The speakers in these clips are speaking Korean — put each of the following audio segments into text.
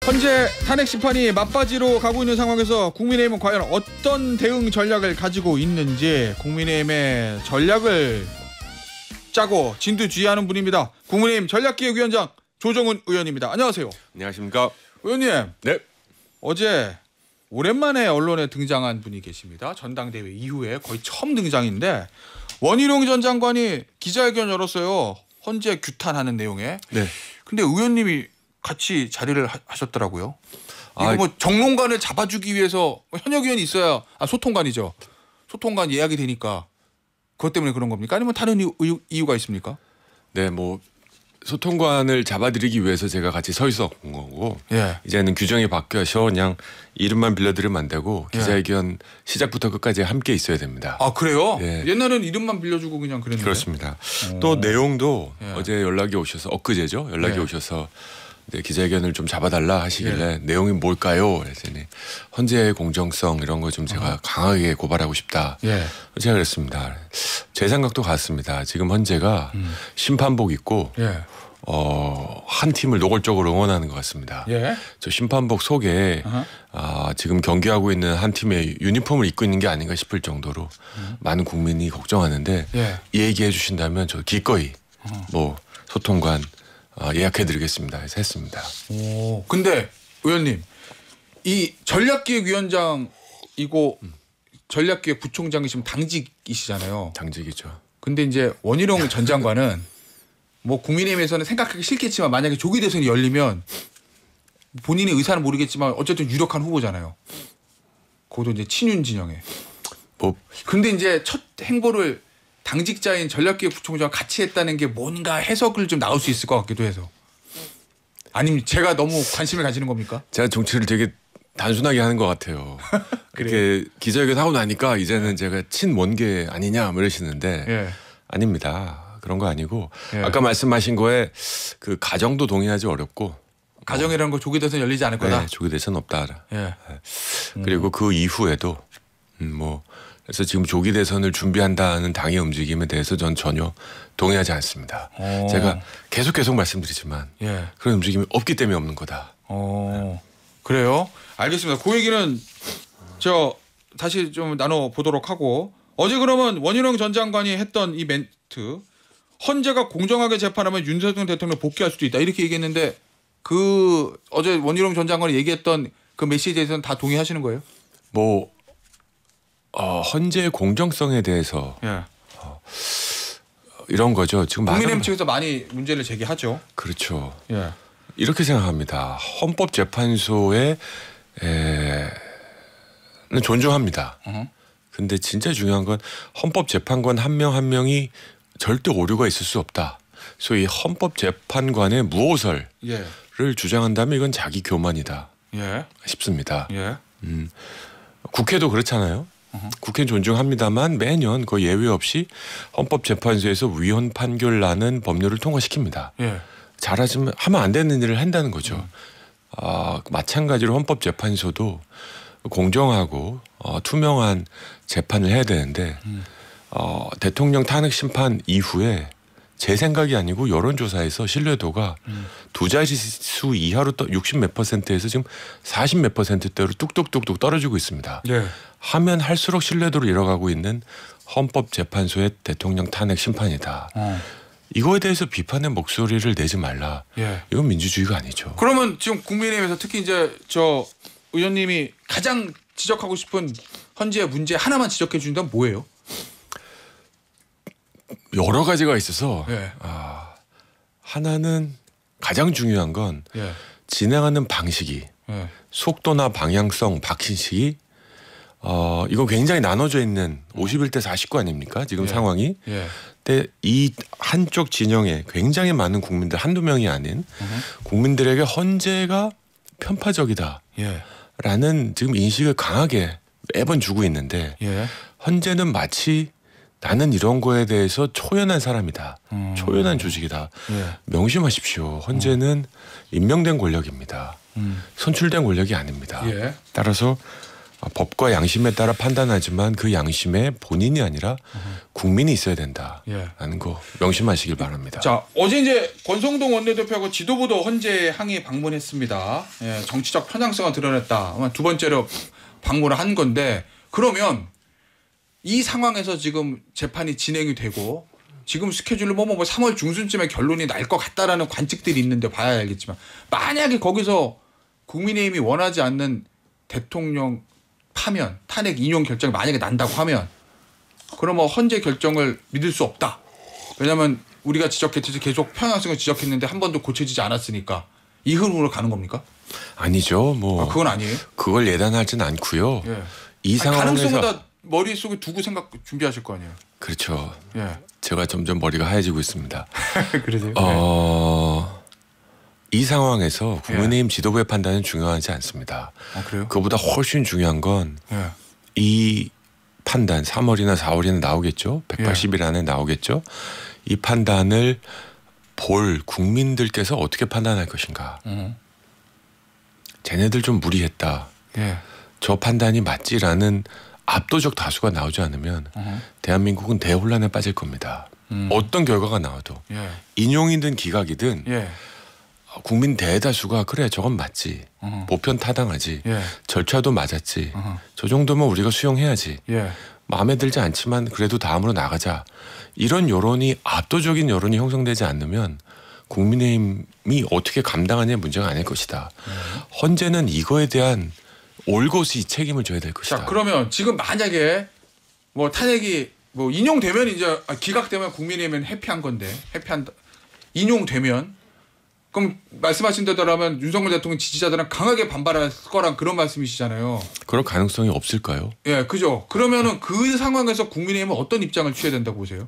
현재 탄핵 심판이 막바지로 가고 있는 상황에서 국민의힘은 과연 어떤 대응 전략을 가지고 있는지 국민의힘의 전략을 짜고 진두지휘하는 분입니다. 국민의힘 전략기획위원장 조정훈 의원입니다. 안녕하세요. 안녕하십니까. 의원님. 네. 어제 오랜만에 언론에 등장한 분이 계십니다. 전당대회 이후에 거의 처음 등장인데 원희룡 전 장관이 기자회견 열었어요. 헌재 규탄하는 내용에. 네. 근데 의원님이 같이 자리를 하셨더라고요. 이거 뭐 정론관을 잡아주기 위해서 현역 의원이 있어야 소통관이죠. 소통관 예약이 되니까 그것 때문에 그런 겁니까? 아니면 다른 이유가 있습니까? 네, 뭐 소통관을 잡아드리기 위해서 제가 같이 서 있었던 거고 예. 이제는 규정이 바뀌어서 그냥 이름만 빌려드리면 안 되고 기자회견 시작부터 끝까지 함께 있어야 됩니다. 아 그래요? 예. 옛날에는 이름만 빌려주고 그냥 그랬는데. 그렇습니다. 또 내용도 예. 어제 연락이 오셔서 엊그제죠. 연락이 예. 오셔서 네, 기자회견을 좀 잡아달라 하시길래 예. 내용이 뭘까요? 그랬더니 헌재의 공정성 이런 거 좀 제가 강하게 고발하고 싶다. 예. 제가 그랬습니다. 제 생각도 같습니다. 지금 헌재가 심판복 입고 예. 한 팀을 노골적으로 응원하는 것 같습니다. 예. 저 심판복 속에 지금 경기하고 있는 한 팀의 유니폼을 입고 있는 게 아닌가 싶을 정도로 많은 국민이 걱정하는데 예. 이 얘기해 주신다면 저 기꺼이 뭐 소통관 예약해드리겠습니다 해서 했습니다. 오, 근데 의원님 이 전략기획위원장이고 전략기획 부총장이시면 당직이시잖아요. 당직이죠. 근데 이제 원희룡 전 장관은 뭐 국민의힘에서는 생각하기 싫겠지만 만약에 조기 대선이 열리면 본인의 의사는 모르겠지만 어쨌든 유력한 후보잖아요. 그것도 이제 친윤 진영에. 뭐 근데 이제 첫 행보를 당직자인 전략기획 부총장과 같이 했다는 게 뭔가 해석을 좀 나올 수 있을 것 같기도 해서. 아니면 제가 너무 관심을 가지는 겁니까? 제가 정치를 되게 단순하게 하는 것 같아요. 그렇게 기자회견 하고 나니까 이제는 제가 친원계 아니냐 뭐 이러시는데 예. 아닙니다. 그런 거 아니고 예. 아까 말씀하신 거에 그 가정도 동의하지 어렵고 가정이라는 거 조기 대선 열리지 않을 거다. 네, 조기 대선 없다. 예. 그리고 그 이후에도 뭐 그래서 지금 조기 대선을 준비한다는 당의 움직임에 대해서 전 전혀 동의하지 않습니다. 제가 계속 말씀드리지만 예. 그런 움직임이 없기 때문에 없는 거다. 그래요? 알겠습니다. 그 얘기는 저 다시 좀 나눠 보도록 하고 어제 그러면 원희룡 전 장관이 했던 이 멘트 헌재가 공정하게 재판하면 윤석열 대통령 복귀할 수도 있다 이렇게 얘기했는데 그 어제 원희룡 전 장관이 얘기했던 그 메시지에 대해서는 다 동의하시는 거예요? 뭐 헌재의 공정성에 대해서 예. 이런 거죠. 지금 국민의힘 측에서 많이 문제를 제기하죠. 그렇죠. 예. 이렇게 생각합니다. 헌법재판소에 는 존중합니다. 근데 진짜 중요한 건 헌법재판관 한 명 한 명이 절대 오류가 있을 수 없다. 소위 헌법재판관의 무오설을 예. 주장한다면 이건 자기 교만이다 예. 싶습니다. 예. 국회도 그렇잖아요. 국회는 존중합니다만 매년 거의 예외 없이 헌법재판소에서 위헌 판결 나는 법률을 통과시킵니다. 예. 잘하지만 하면 안 되는 일을 한다는 거죠. 마찬가지로 헌법재판소도 공정하고 투명한 재판을 해야 되는데 대통령 탄핵 심판 이후에 제 생각이 아니고 여론조사에서 신뢰도가 두 자릿수 이하로 60 몇 %에서 지금 40 몇 %대로 뚝뚝뚝뚝 떨어지고 있습니다. 예. 하면 할수록 신뢰도를 잃어가고 있는 헌법재판소의 대통령 탄핵 심판이다. 이거에 대해서 비판의 목소리를 내지 말라. 예. 이건 민주주의가 아니죠. 그러면 지금 국민의힘에서 특히 이제 저 의원님이 가장 지적하고 싶은 헌재의 문제 하나만 지적해 주신다면 뭐예요? 여러 가지가 있어서 예. 하나는 가장 중요한 건 예. 진행하는 방식이 예. 속도나 방향성, 박신식이 이거 굉장히 나눠져 있는 51대 49 아닙니까? 지금 예. 상황이. 예. 근데 이 한쪽 진영에 굉장히 많은 국민들 한두 명이 아닌 국민들에게 헌재가 편파적이다. 예. 라는 지금 인식을 강하게 매번 주고 있는데 예. 헌재는 마치 나는 이런 거에 대해서 초연한 사람이다. 초연한 조직이다. 예. 명심하십시오. 헌재는 임명된 권력입니다. 선출된 권력이 아닙니다. 예. 따라서 법과 양심에 따라 판단하지만 그 양심에 본인이 아니라 국민이 있어야 된다라는 거 명심하시길 바랍니다. 자, 어제 이제 권성동 원내대표하고 지도부도 헌재 항의 방문했습니다. 예, 정치적 편향성을 드러냈다. 아마 두 번째로 방문을 한 건데 그러면 이 상황에서 지금 재판이 진행이 되고 지금 스케줄로 뭐 3월 중순쯤에 결론이 날 것 같다라는 관측들이 있는데 봐야 알겠지만 만약에 거기서 국민의힘이 원하지 않는 대통령 파면 탄핵 인용 결정이 만약에 난다고 하면 그러면 헌재 결정을 믿을 수 없다. 왜냐하면 우리가 지적했듯이 계속 편향성을 지적했는데 한 번도 고쳐지지 않았으니까 이 흐름으로 가는 겁니까? 아니죠. 뭐 그건 아니에요. 그걸 예단하진 않고요. 예. 이 상황에서 가능성은 다 머릿속에 두고 준비하실 거 아니에요. 그렇죠. 예. 제가 점점 머리가 하얘지고 있습니다. 그러세요? 이 상황에서 국민의힘 지도부의 판단은 중요하지 않습니다. 그래요? 그보다 훨씬 중요한 건 이 판단 3월이나 4월이나 나오겠죠. 180일 안에 나오겠죠. 이 판단을 볼 국민들께서 어떻게 판단할 것인가. 쟤네들 좀 무리했다. 저 판단이 맞지라는 압도적 다수가 나오지 않으면 대한민국은 대혼란에 빠질 겁니다. 어떤 결과가 나와도 인용이든 기각이든 국민 대다수가 그래 저건 맞지. 보편 타당하지. 절차도 맞았지. 저 정도면 우리가 수용해야지. 마음에 들지 않지만 그래도 다음으로 나가자. 이런 여론이 압도적인 여론이 형성되지 않으면 국민의힘이 어떻게 감당하냐의 문제가 아닐 것이다. 헌재는 이거에 대한 올곧이 책임을 져야 될 것이다. 자, 그러면 지금 만약에 뭐 탄핵이 뭐 인용되면 이제 기각되면 국민의힘은 회피한 건데 회피한다. 인용되면 그럼 말씀하신 대로라면 윤석열 대통령 지지자들은 강하게 반발할 거란 그런 말씀이시잖아요. 그럴 가능성이 없을까요? 예, 그죠. 그러면은 그 상황에서 국민의힘은 어떤 입장을 취해야 된다고 보세요?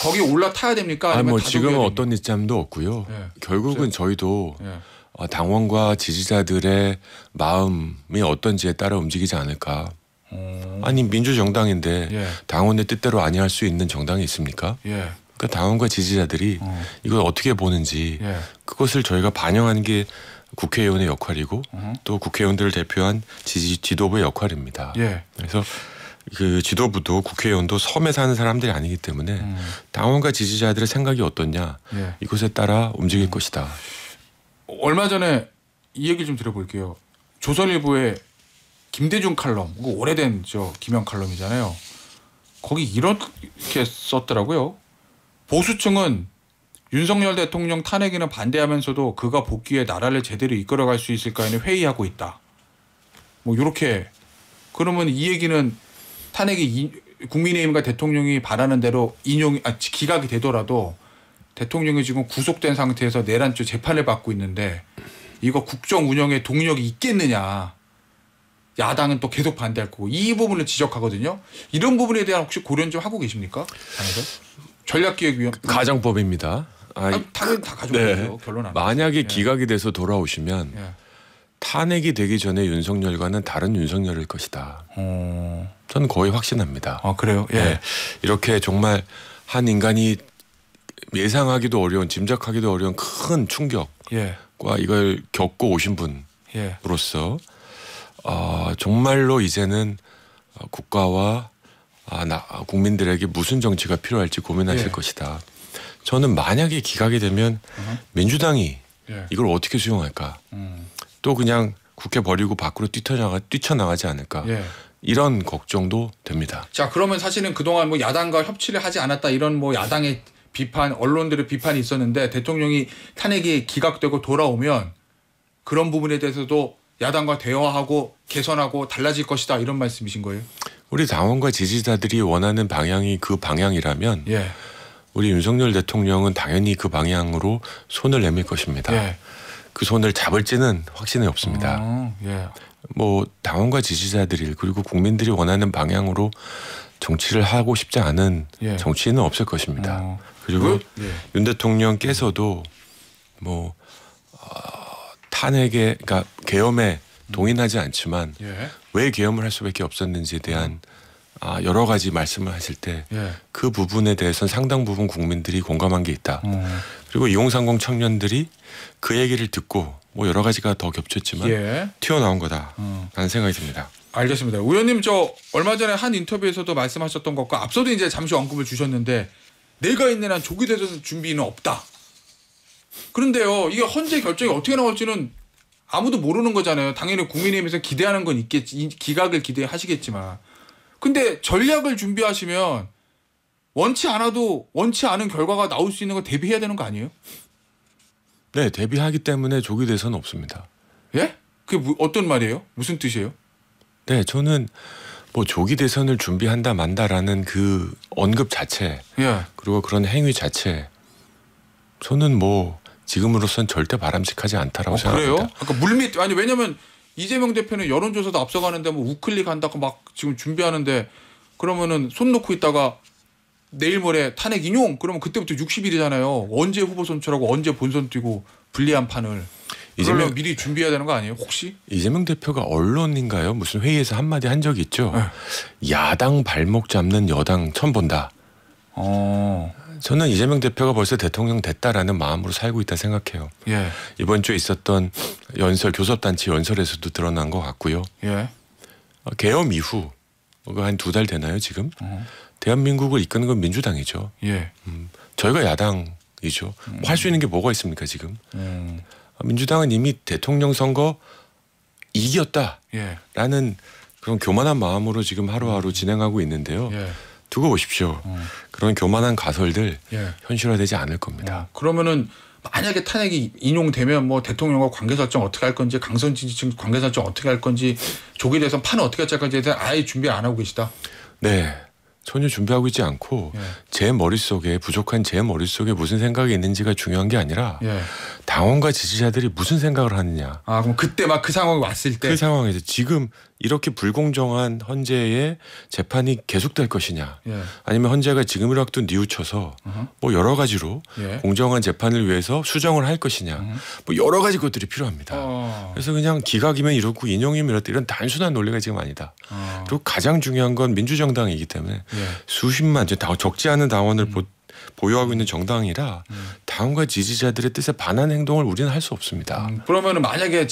거기 올라타야 됩니까? 아니면 뭐 지금은 어떤 입장도 없고요. 결국은 없어요? 저희도 당원과 지지자들의 마음이 어떤지에 따라 움직이지 않을까. 아니 민주정당인데 당원의 뜻대로 아니할 수 있는 정당이 있습니까? 그러니까 당원과 지지자들이 이걸 어떻게 보는지 그것을 저희가 반영하는 게 국회의원의 역할이고 또 국회의원들을 대표한 지도부의 역할입니다. 그래서 그 지도부도 국회의원도 섬에 사는 사람들이 아니기 때문에 당원과 지지자들의 생각이 어떻냐 이것에 따라 움직일 것이다. 얼마 전에 이 얘기 좀 들어볼게요. 조선일보의 김대중 칼럼, 오래된 김영 칼럼이잖아요. 거기 이렇게 썼더라고요. 보수층은 윤석열 대통령 탄핵에는 반대하면서도 그가 복귀해 나라를 제대로 이끌어갈 수 있을까에는 회의하고 있다. 뭐 이렇게 그러면 이 얘기는 탄핵이 국민의힘과 대통령이 바라는 대로 기각이 되더라도 대통령이 지금 구속된 상태에서 내란죄 재판을 받고 있는데 이거 국정 운영에 동력이 있겠느냐. 야당은 또 계속 반대할 거고 이 부분을 지적하거든요. 이런 부분에 대한 혹시 고려는 좀 하고 계십니까? 당에서? 전략기획위원 가정법입니다. 당연히 다 가져오죠. 결론 안. 만약에 기각이 돼서 돌아오시면 탄핵이 되기 전에 윤석열과는 다른 윤석열일 것이다. 저는 거의 확신합니다. 그래요? 이렇게 정말 한 인간이 예상하기도 어려운 짐작하기도 어려운 큰 충격과 이걸 겪고 오신 분으로서 정말로 이제는 국가와 국민들에게 무슨 정치가 필요할지 고민하실 것이다. 저는 만약에 기각이 되면 민주당이 이걸 어떻게 수용할까? 또 그냥 국회 버리고 밖으로 뛰쳐나가지 않을까? 이런 걱정도 됩니다. 자, 그러면 사실은 그동안 뭐 야당과 협치를 하지 않았다 이런 뭐 야당의 비판, 언론들의 비판이 있었는데 대통령이 탄핵이 기각되고 돌아오면 그런 부분에 대해서도 야당과 대화하고 개선하고 달라질 것이다 이런 말씀이신 거예요? 우리 당원과 지지자들이 원하는 방향이 그 방향이라면 우리 윤석열 대통령은 당연히 그 방향으로 손을 내밀 것입니다. 그 손을 잡을지는 확신이 없습니다. 뭐 당원과 지지자들이 그리고 국민들이 원하는 방향으로 정치를 하고 싶지 않은 정치인은 없을 것입니다. 그리고 윤 대통령께서도 뭐 탄핵에 그러니까 계엄에 동의하지 않지만 왜 계엄을 할 수밖에 없었는지에 대한 여러 가지 말씀을 하실 때 그 부분에 대해서는 상당 부분 국민들이 공감한 게 있다. 그리고 2030 청년들이 그 얘기를 듣고 뭐 여러 가지가 더 겹쳤지만 튀어나온 거다라는 생각이 듭니다. 알겠습니다. 의원님 저 얼마 전에 한 인터뷰에서도 말씀하셨던 것과 앞서도 이제 잠시 언급을 주셨는데 내가 있는 한 조기 대선 준비는 없다. 그런데요, 이게 헌재 결정이 어떻게 나올지는 아무도 모르는 거잖아요. 당연히 국민의힘에서 기대하는 건 있겠지, 기각을 기대하시겠지만, 근데 전략을 준비하시면 원치 않은 결과가 나올 수 있는 거 대비해야 되는 거 아니에요? 네, 대비하기 때문에 조기 대선은 없습니다. 예? 그게 어떤 말이에요? 무슨 뜻이에요? 네, 저는 뭐 조기 대선을 준비한다 만다라는 그 언급 자체, 예. 그리고 그런 행위 자체, 저는 뭐 지금으로선 절대 바람직하지 않다라고 생각합니다. 그래요? 아까 물밑 아니 왜냐면 이재명 대표는 여론조사도 앞서가는데 뭐 우클릭 한다고 막 지금 준비하는데 그러면은 손 놓고 있다가 내일 모레 탄핵 인용 그러면 그때부터 60일이잖아요. 언제 후보 선출하고 언제 본선 뛰고 불리한 판을 이재명 미리 준비해야 되는 거 아니에요? 혹시? 이재명 대표가 언론인가요? 무슨 회의에서 한마디 한 적이 있죠. 네. 야당 발목 잡는 여당 처음 본다. 저는 이재명 대표가 벌써 대통령 됐다라는 마음으로 살고 있다 생각해요. 예. 이번 주에 있었던 연설 교섭단체 연설에서도 드러난 것 같고요. 예. 계엄 이후 한 2달 되나요 지금? 대한민국을 이끄는 건 민주당이죠. 예. 저희가 야당이죠. 할 수 있는 게 뭐가 있습니까 지금? 민주당은 이미 대통령 선거 이겼다라는 예. 그런 교만한 마음으로 지금 하루하루 진행하고 있는데요. 예. 두고 보십시오. 그런 교만한 가설들 예. 현실화되지 않을 겁니다. 그러면은 만약에 탄핵이 인용되면 뭐 대통령과 관계 설정 어떻게 할 건지 강성 지지층 관계 설정 어떻게 할 건지 조기 대선 판을 어떻게 짤 건지에 대한 아예 준비 안 하고 계시다. 네. 전혀 준비하고 있지 않고 예. 제 머릿속에 부족한 제 머릿속에 무슨 생각이 있는지가 중요한 게 아니라 예. 당원과 지지자들이 무슨 생각을 하느냐. 아 그럼 그때 막 그 상황이 왔을 때 그 상황에서 지금 이렇게 불공정한 헌재의 재판이 계속될 것이냐. 예. 아니면 헌재가 지금이라도 뉘우쳐서 뭐 여러 가지로 예. 공정한 재판을 위해서 수정을 할 것이냐. 뭐 여러 가지 것들이 필요합니다. 그래서 그냥 기각이면 이렇고 인용이면 이렇다 이런 단순한 논리가 지금 아니다. 그리고 가장 중요한 건 민주정당이기 때문에 예. 수십만 적지 않은 당원을 보유하고 있는 정당이라 당원과 지지자들의 뜻에 반한 행동을 우리는 할 수 없습니다. 그러면은 만약에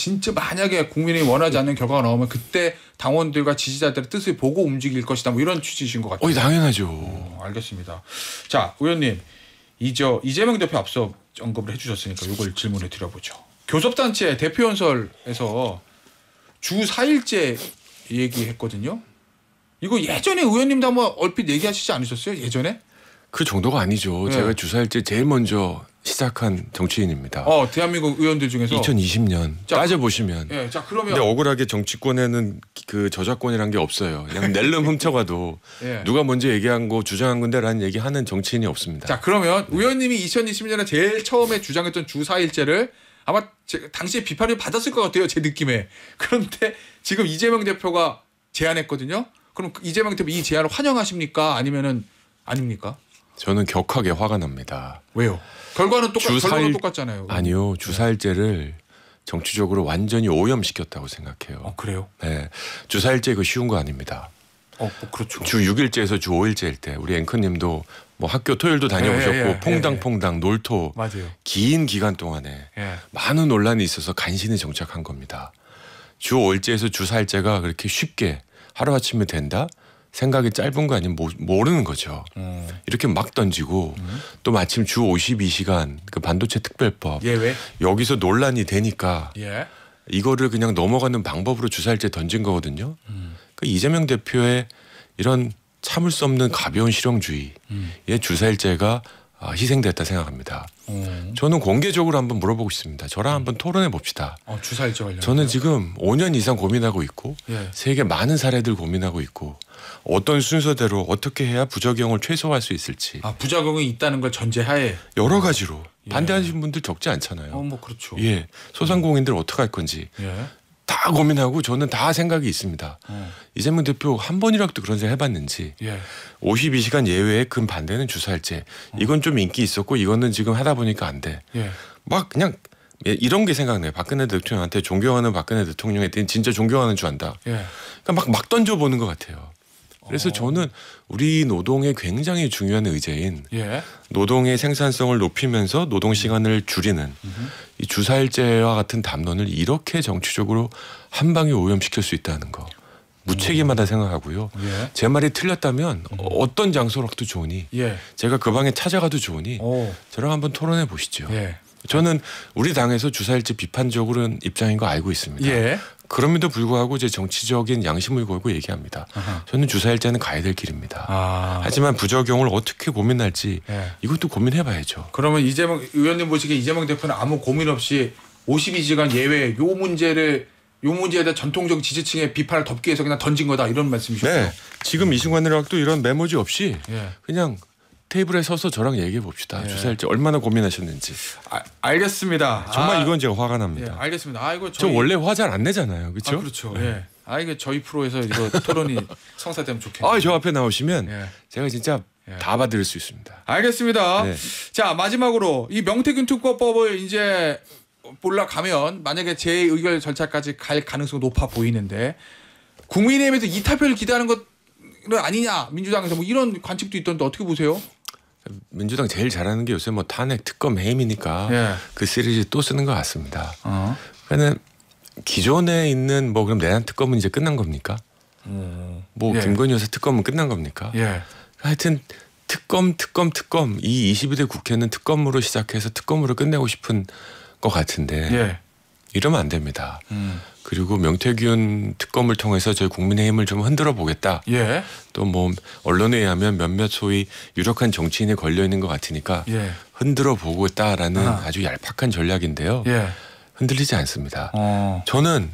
국민이 원하지 않는 결과가 나오면 그때 당원들과 지지자들의 뜻을 보고 움직일 것이다. 뭐 이런 취지이신 것 같아요. 당연하죠. 알겠습니다. 자, 의원님, 이재명 대표 앞서 언급을 해주셨으니까 이걸 질문을 드려보죠. 교섭단체 대표연설에서 주 4일째 얘기했거든요. 이거 예전에 의원님도 한번 얼핏 얘기하시지 않으셨어요? 예전에? 그 정도가 아니죠. 네. 제가 주사일제 제일 먼저 시작한 정치인입니다. 대한민국 의원들 중에서 2020년 따져보시면. 예, 자 그러면 근데 억울하게 정치권에는 그 저작권이란 게 없어요. 그냥 낼름 훔쳐가도 예. 누가 먼저 얘기한 거 주장한 건데라는 얘기하는 정치인이 없습니다. 자 그러면 의원님이 2020년에 제일 처음에 주장했던 주 4일제를 아마 당시에 비판을 받았을 것 같아요. 제 느낌에. 그런데 지금 이재명 대표가 제안했거든요. 그럼 이재명 대표 이 제안을 환영하십니까? 아니면은 아닙니까? 저는 격하게 화가 납니다. 왜요? 결과는 똑같잖아요. 아니요. 주사일제를 정치적으로 완전히 오염시켰다고 생각해요. 그래요? 네. 주사일제 그 쉬운 거 아닙니다. 그렇죠. 주 6일제에서 주 5일제일 때 우리 앵커님도 뭐 학교 토요일도 다녀오셨고 퐁당퐁당 놀토 맞아요. 긴 기간 동안에 많은 논란이 있어서 간신히 정착한 겁니다. 주 5일제에서 주 4일제가 그렇게 쉽게 하루아침에 된다? 생각이 짧은 거 아니면 모르는 거죠. 이렇게 막 던지고 또 마침 주 52시간 그 반도체 특별법 왜? 여기서 논란이 되니까 이거를 그냥 넘어가는 방법으로 주사일제 던진 거거든요. 그 이재명 대표의 이런 참을 수 없는 가벼운 실용주의의 주사일제가 희생됐다 생각합니다. 저는 공개적으로 한번 물어보고 싶습니다. 저랑 한번 토론해 봅시다. 주사일제 관련. 저는 지금 5년 이상 고민하고 있고 세계 많은 사례들 고민하고 있고 어떤 순서대로 어떻게 해야 부작용을 최소화할 수 있을지. 부작용이 있다는 걸 전제하에 여러 가지로 반대하시는 분들 적지 않잖아요. 뭐 그렇죠. 소상공인들 어떻게 할 건지 다 고민하고 저는 다 생각이 있습니다. 이재명 대표 한 번이라도 그런 생각 해봤는지 52시간 예외의 큰 반대는 주사일제. 이건 좀 인기 있었고 이거는 지금 하다 보니까 안 돼. 막 그냥 이런 게 생각나요. 박근혜 대통령한테 존경하는 박근혜 대통령에 대해 진짜 존경하는 줄 안다. 그러니까 막 던져보는 것 같아요. 그래서 저는 우리 노동의 굉장히 중요한 의제인 노동의 생산성을 높이면서 노동 시간을 줄이는 이 주사일제와 같은 담론을 이렇게 정치적으로 한 방에 오염시킬 수 있다는 거 무책임하다 생각하고요. 예. 제 말이 틀렸다면 어떤 장소로도 좋으니 예. 제가 그 방에 찾아가도 좋으니 오. 저랑 한번 토론해 보시죠. 예. 저는 우리 당에서 주사일제 비판적으로는 입장인 거 알고 있습니다. 예. 그럼에도 불구하고 제 정치적인 양심을 걸고 얘기합니다. 아하. 저는 주사일제는 가야 될 길입니다. 아. 하지만 부적용을 어떻게 고민할지 예. 이것도 고민해봐야죠. 그러면 이재명 의원님 보시기에 이재명 대표는 아무 고민 없이 52시간 예외 요 문제에 대한 전통적 지지층의 비판을 덮기 위해서 그냥 던진 거다 이런 말씀이시죠? 네, 지금 이승만 의원도 이런 메모지 없이 예. 그냥 테이블에 서서 저랑 얘기해 봅시다. 예. 주사일제 얼마나 고민하셨는지. 알겠습니다. 정말 이건 제가 화가 납니다. 예, 알겠습니다. 아 이거 저 원래 화 잘 안 내잖아요, 그렇죠? 그렇죠. 예. 이거 저희 프로에서 이거 토론이 성사되면 좋겠네요. 저 앞에 나오시면 예. 제가 진짜 예. 다 받을 수 있습니다. 알겠습니다. 네. 자 마지막으로 이 명태균 특검법을 이제 올라가면 만약에 재의결 절차까지 갈 가능성이 높아 보이는데 국민의힘에서 이탈표를 기대하는 것 아니냐 민주당에서 뭐 이런 관측도 있던데 어떻게 보세요? 민주당 제일 잘하는 게 요새 뭐 탄핵 특검 해임이니까 예. 그 시리즈 또 쓰는 것 같습니다. 그러니까 기존에 있는 뭐 그럼 내란 특검은 이제 끝난 겁니까? 뭐 예. 김건희 여사 특검은 끝난 겁니까? 예. 하여튼 특검 이 22대 국회는 특검으로 시작해서 특검으로 끝내고 싶은 것 같은데 예. 이러면 안 됩니다. 그리고 명태균 특검을 통해서 저희 국민의힘을 좀 흔들어 보겠다. 예. 또 뭐 언론에 의하면 몇몇 소위 유력한 정치인이 걸려 있는 것 같으니까 예. 흔들어 보겠다라는 아하. 아주 얄팍한 전략인데요. 예. 흔들리지 않습니다. 어. 저는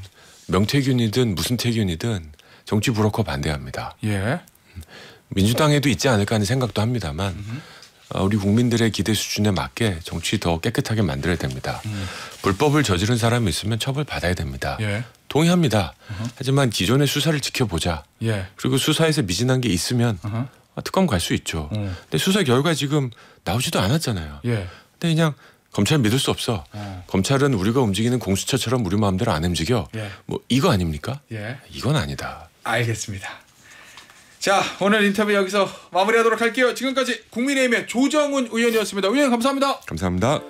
명태균이든 무슨 태균이든 정치 브로커 반대합니다. 예. 민주당에도 있지 않을까 하는 생각도 합니다만 우리 국민들의 기대 수준에 맞게 정치 더 깨끗하게 만들어야 됩니다. 불법을 저지른 사람이 있으면 처벌받아야 됩니다. 예. 동의합니다. 하지만 기존의 수사를 지켜보자. 예. 그리고 수사에서 미진한 게 있으면 특검 갈 수 있죠. 근데 수사 결과 지금 나오지도 않았잖아요. 예. 근데 그냥 검찰 믿을 수 없어. 검찰은 우리가 움직이는 공수처처럼 우리 마음대로 안 움직여. 예. 뭐 이거 아닙니까? 예. 이건 아니다. 알겠습니다. 자 오늘 인터뷰 여기서 마무리하도록 할게요. 지금까지 국민의힘의 조정훈 의원이었습니다. 의원 감사합니다. 감사합니다.